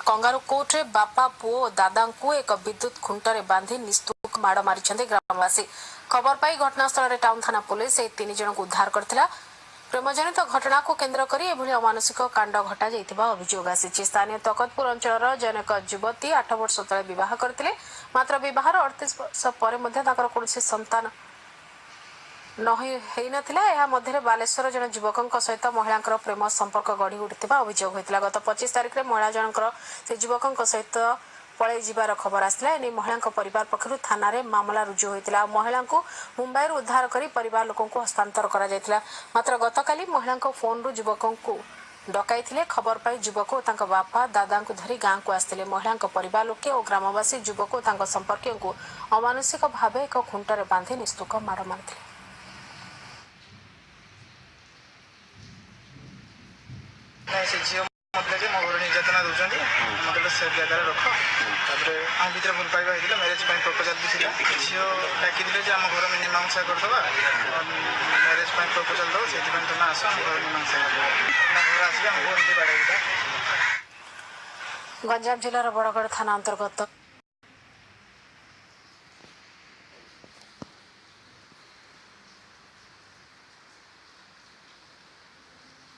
Kangaroo कोर्टे बापा पुओ दादा को एक विद्युत खुंटर बांधि निस्तुक माड़ मारी ग्रामवासी। खबर पाई घटनास्थल में टाउन थाना पुलिस ए 3 जन को उद्धार करथिला। प्रेमजनित घटना को केन्द्र करी एभली अमानुषिक कांड घटा जाइतिबा अभियोग आसी। स्थानीय तकतपुर अंचल जनक युवती 8 वर्ष तले विवाह करथिले। मात्र विवाहर 38 वर्ष पर कौन संतान नथिला। बालेश्वर जन युवक सहित महिला प्रेम संपर्क गढ़ी उठिथिबा अभियोग होइतिला। गत 25 तारिख में महिला जनकर से युवक सहित पलि जीवार खबर आसला। एने महिला परिवार पक्षरु थाना रे मामला रुजु होइतिला। महिला को मुंबई उद्धार करी परिवार लोकों को हस्तांतर करा जायतिला। मात्र गतकाली महिला फोन रु युवकों को डकाइथिले। खबर पाई युवक और तांका बापा दादा को धरी गांव को आसथिले। महिला परिवार लोके और ग्रामवासी युवक और तांका संपर्क को अमानुषिक भावे एक खुंटर बांधि निस्तुक माड़ मारिथिले। निर्यातना दूसरी मतलब से जगह रख आम भर भल पाइबा होता मैरेज प्रपोजाल भी था। झील डाक आम घर मीमांसा करदे मैरेज प्रपोजाल दब से तुम आस आम घर मीमांसा घर आस बाड़े। गंजाम जिलार बड़गड़ थाना अंतर्गत